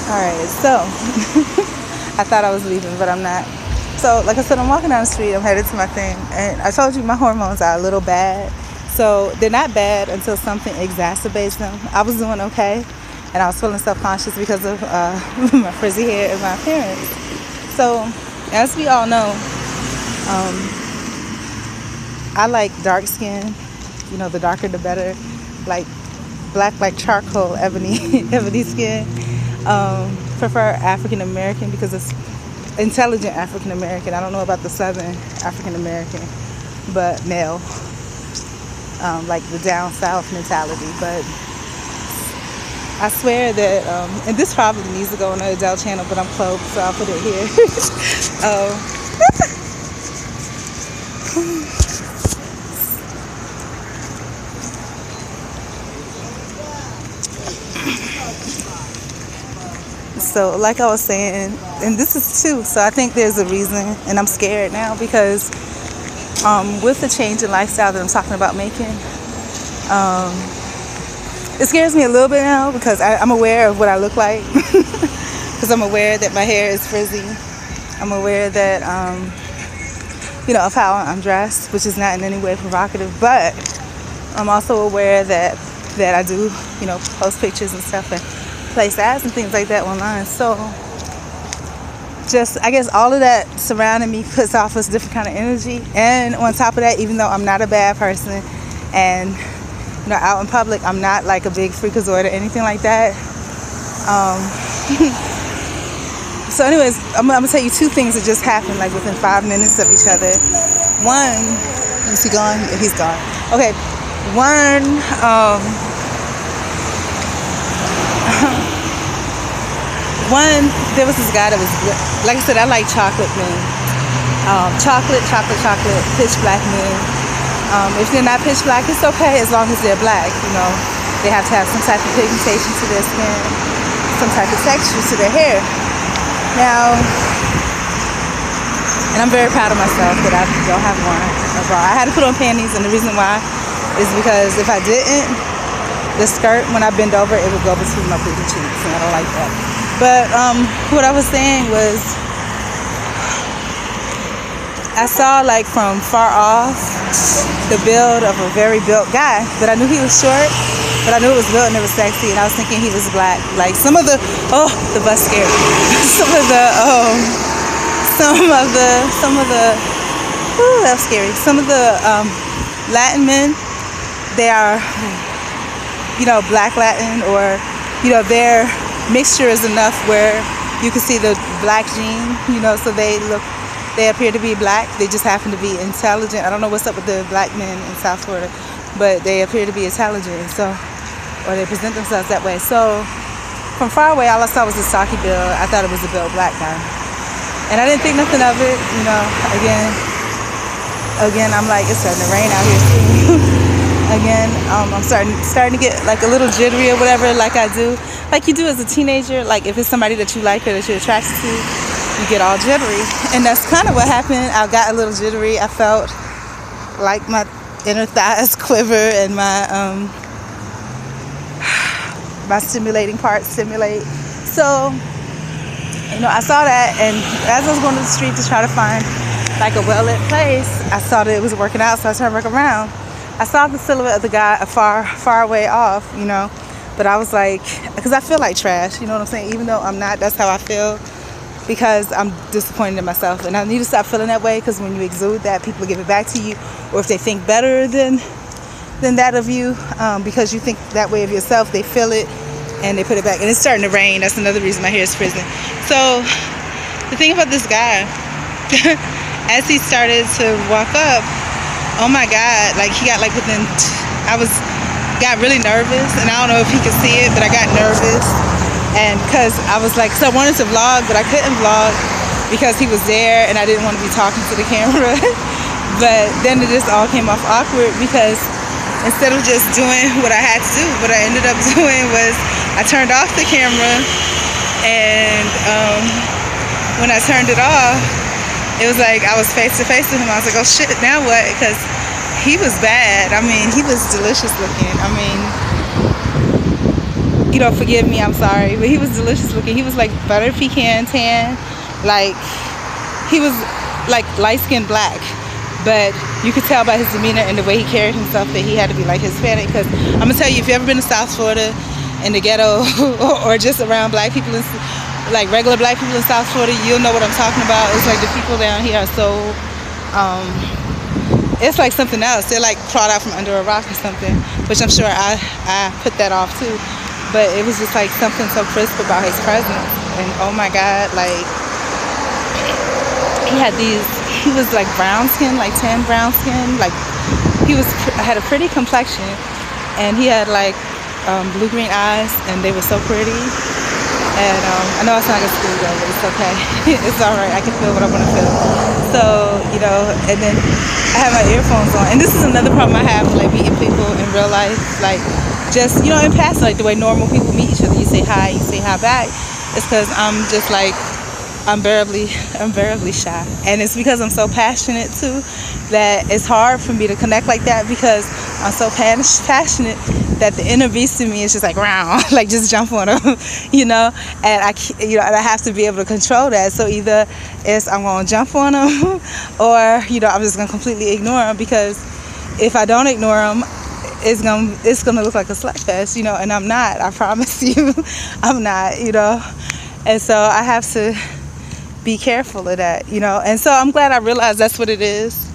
Alright, so I thought I was leaving, but I'm not. So, like I said, I'm walking down the street, I'm headed to my thing, and I told you my hormones are a little bad. So, they're not bad until something exacerbates them. I was doing okay, and I was feeling self conscious because of my frizzy hair and my appearance. So, as we all know, I like dark skin, the darker the better, like black like charcoal, ebony, ebony skin. Prefer African American because it's intelligent African American. I don't know about the Southern African American, but male, like the down south mentality. But I swear that, and this probably needs to go on the adult channel, but I'm close, so I'll put it here. So, like I was saying, and this is too, so I think there's a reason, and I'm scared now because with the change in lifestyle that I'm talking about making, it scares me a little bit now because I'm aware of what I look like. Because I'm aware that my hair is frizzy. I'm aware that, of how I'm dressed, which is not in any way provocative, but I'm also aware that I do, post pictures and stuff and place ads and things like that online. So just, I guess all of that surrounding me puts off this different kind of energy. And on top of that, even though I'm not a bad person and, out in public, I'm not like a big freakazoid or anything like that. So anyways, I'm going to tell you two things that just happened like within 5 minutes of each other. One, is he gone? Yeah, he's gone. Okay. One, there was this guy that was, like I said, I like chocolate men. Chocolate, pitch black men. If they're not pitch black, it's okay as long as they're black. They have to have some type of pigmentation to their skin, some type of texture to their hair. Now, and I'm very proud of myself that I don't have one a bra. I had to put on panties, and the reason why is because if I didn't, the skirt, when I bend over, it would go between my booty cheeks, and I don't like that. But what I was saying was, I saw like from far off the build of a very built guy, but I knew he was short, but I knew it was built and it was sexy, and I was thinking he was black. Like the bus scared me. That's scary. Some of the Latin men, they are, black Latin, or, their mixture is enough where you can see the black gene, so they appear to be black. They just happen to be intelligent. I don't know what's up with the black men in South Florida, but they appear to be intelligent, or they present themselves that way. So from far away, all I saw was a stocky build. I thought it was a built black guy, and I didn't think nothing of it. Again, I'm like, it's starting to rain out here too. Again, I'm starting to get like a little jittery or whatever, like I do, like you do as a teenager. Like if it's somebody that you like or that you're attracted to, you get all jittery, and that's kind of what happened. I got a little jittery. I felt like my inner thighs quiver and my stimulating parts stimulate. So, I saw that, and as I was going to the street to try to find like a well-lit place, I saw that it was working out, so I turned back around. I saw the silhouette of the guy far away off, but I was like, because I feel like trash, you know what I'm saying? Even though I'm not, that's how I feel, because I'm disappointed in myself, and I need to stop feeling that way, because when you exude that, people give it back to you, or if they think better than that of you, because you think that way of yourself, they feel it and they put it back. And it's starting to rain. That's another reason my hair is frizzing. So the thing about this guy, as he started to walk up, oh my God, like he got like got really nervous, and I don't know if he could see it, but I got nervous. And because I was like, so I wanted to vlog, but I couldn't vlog because he was there and I didn't want to be talking to the camera. But then it just all came off awkward, because instead of just doing what I had to do, what I ended up doing was I turned off the camera, and when I turned it off, it was like I was face to face with him. I was like, oh shit, now what? Because he was bad. I mean, he was delicious looking. I mean, forgive me, I'm sorry, but he was delicious looking. He was like butter pecan tan, like he was like light-skinned black, but you could tell by his demeanor and the way he carried himself that he had to be like Hispanic. Because I'm gonna tell you, if you ever been to South Florida, in the ghetto, or just around black people, like regular black people in South Florida, you'll know what I'm talking about. It's like the people down here are so, it's like something else. They're like crawled out from under a rock or something, which I'm sure I put that off too. But it was just like something so crisp about his presence. And oh my God, like he was like brown skin, like tan brown skin. Like had a pretty complexion, and he had like blue-green eyes, and they were so pretty. And I know I sound like a schoolgirl, but it's okay. It's all right. I can feel what I want to feel. So, and then I have my earphones on. And this is another problem I have with like meeting people in real life. Like just, in passing, like the way normal people meet each other. You say hi back. It's because I'm just like, I'm bearably shy. And it's because I'm so passionate too, that it's hard for me to connect like that, because I'm so passionate that the inner beast in me is just like, round, like just jump on them, and I have to be able to control that. So either I'm going to jump on them, or, I'm just going to completely ignore them, because if I don't ignore them, it's gonna look like a slut fest, and I'm not, I promise you, I'm not, and so I have to be careful of that, and so I'm glad I realized that's what it is.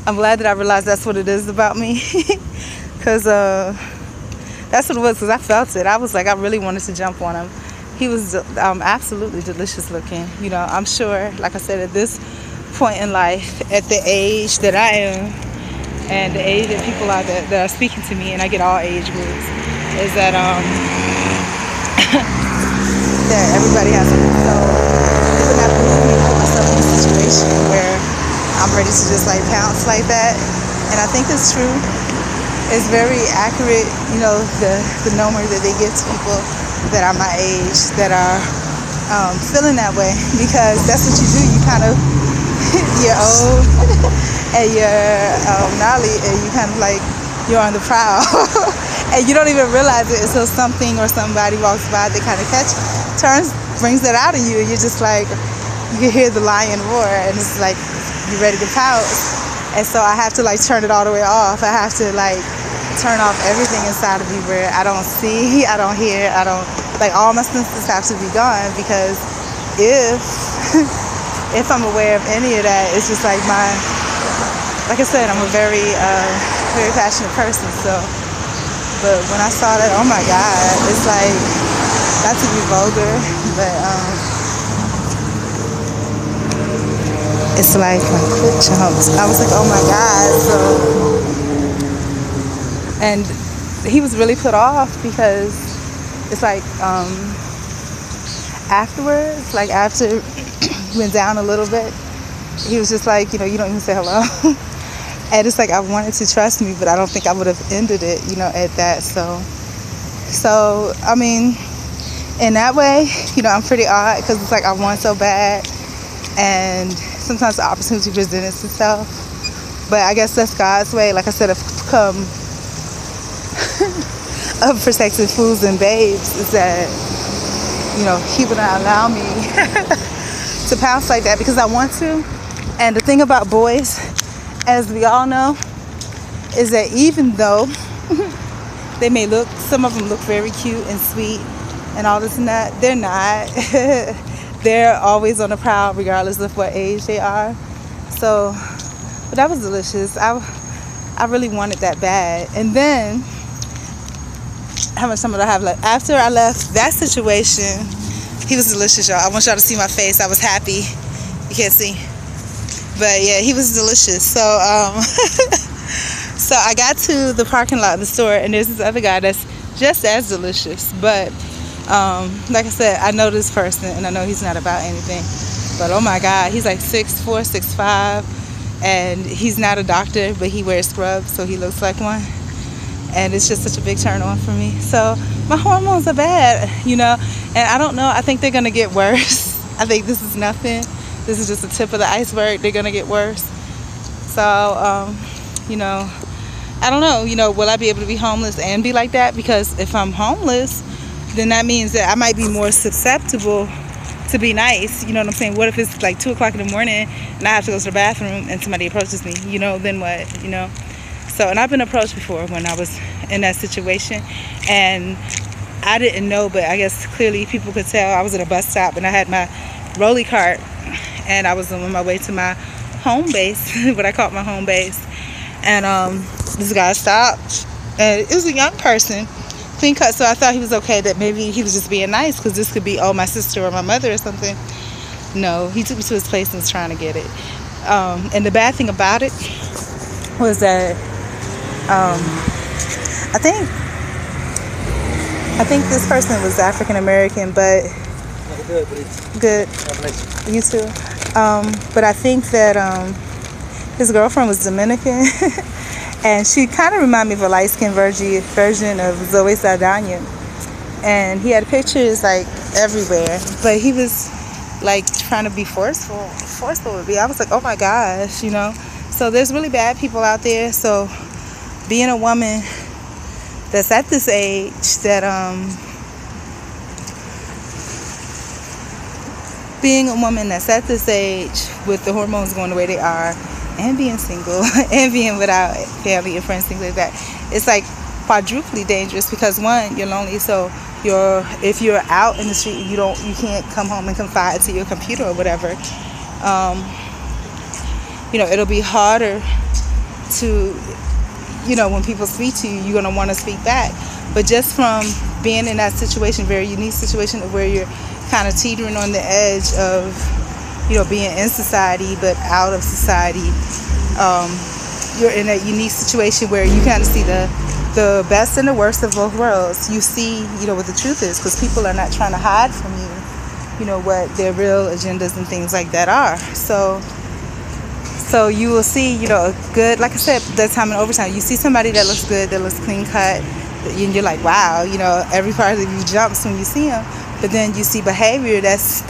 I'm glad that I realized that's what it is about me, because that's what it was, because I felt it. I was like, I really wanted to jump on him. He was absolutely delicious looking. I'm sure, like I said, at this point in life, at the age that I am, and the age that people are that are speaking to me, and I get all age groups, is that that everybody has something. So it would not behoove me to put myself in a situation where I'm ready to just like pounce like that. And I think it's true. It's very accurate, the number that they give to people that are my age, that are feeling that way, because that's what you do. You kind of, you're old and you're gnarly, and you kind of like, you're on the prowl. And you don't even realize it until something or somebody walks by that kind of brings that out of you, and you're just like, you can hear the lion roar, and it's like, you're ready to pounce. And so I have to like turn it all the way off. I have to like turn off everything inside of me where I don't see, I don't hear, like all my senses have to be gone, because if I'm aware of any of that, it's just like like I said, I'm a very, very passionate person. So, but when I saw that, oh my God, it's like, not to be vulgar, but it's like my foot jumped. I was like, oh my God. So, and he was really put off, because it's like afterwards, like after he went down a little bit, he was just like, you don't even say hello. And it's like, I wanted to trust me, but I don't think I would have ended it, at that. So I mean, in that way, I'm pretty odd, because it's like I want so bad, and sometimes the opportunity presents itself. But I guess that's God's way. Like I said, I've become of protected fools and babes, is that, he would not allow me to pounce like that, because I want to. And the thing about boys, as we all know, is that even though they may look, some of them look very cute and sweet and all this and that, they're not. They're always on the prowl, regardless of what age they are. So, but that was delicious. I really wanted that bad. And then, how much time did I have left? After I left that situation, he was delicious, y'all. I want y'all to see my face. I was happy. You can't see. But yeah, he was delicious. So, so I got to the parking lot of the store, and there's this other guy that's just as delicious. But like I said, I know this person, and I know he's not about anything. But oh my God, he's like 6'4", 6'5", and he's not a doctor, but he wears scrubs, so he looks like one. And it's just such a big turn on for me. So my hormones are bad, and I don't know. I think they're gonna get worse. I think this is nothing. This is just the tip of the iceberg. They're gonna get worse. So, I don't know. Will I be able to be homeless and be like that? Because if I'm homeless, then that means that I might be more susceptible to be nice. You know what I'm saying? What if it's like 2 o'clock in the morning and I have to go to the bathroom and somebody approaches me? You know, then what? You know? So, and I've been approached before when I was in that situation, and I didn't know, but I guess clearly people could tell. I was at a bus stop and I had my rolly cart, and I was on my way to my home base, what I called my home base. And this guy stopped, and it was a young person, clean cut, so I thought he was okay, that maybe he was just being nice, because this could be, oh, my sister or my mother or something. No, he took me to his place and was trying to get it. And the bad thing about it was that I think this person was African American, but good. You too. But I think that his girlfriend was Dominican, and she kind of reminded me of a light-skinned version of Zoe Saldana. And he had pictures like everywhere, but he was like trying to be forceful with me. I was like, oh my gosh, you know. So there's really bad people out there. So being a woman that's at this age, that being a woman that's at this age with the hormones going the way they are, and being single and being without family and friends, things like that, it's like quadruply dangerous, because one, you're lonely, so if you're out in the street, you can't come home and confide to your computer or whatever. You know, it'll be harder to, you know, when people speak to you, you're going to want to speak back. But just from being in that situation, very unique situation where you're kind of teetering on the edge of, you know, being in society but out of society, you're in a unique situation where you kind of see the best and the worst of both worlds. You see, you know, what the truth is, because people are not trying to hide from you, you know, what their real agendas and things like that are. So you will see, you know, a good, like I said, that time in overtime, you see somebody that looks good, that looks clean cut, and you're like, wow, you know, every part of you jumps when you see them. But then you see behavior that's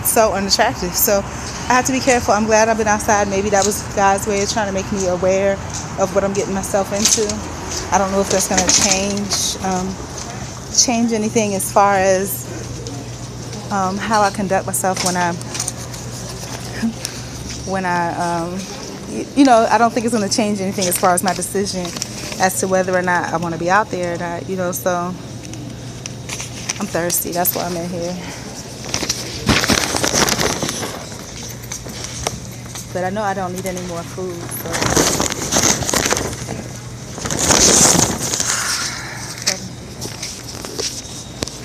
so unattractive. So I have to be careful. I'm glad I've been outside. Maybe that was God's way of trying to make me aware of what I'm getting myself into. I don't know if that's going to change anything as far as how I conduct myself when I you know, I don't think it's going to change anything as far as my decision as to whether or not I want to be out there or not, you know. So I'm thirsty. That's why I'm in here. But I know I don't need any more food. So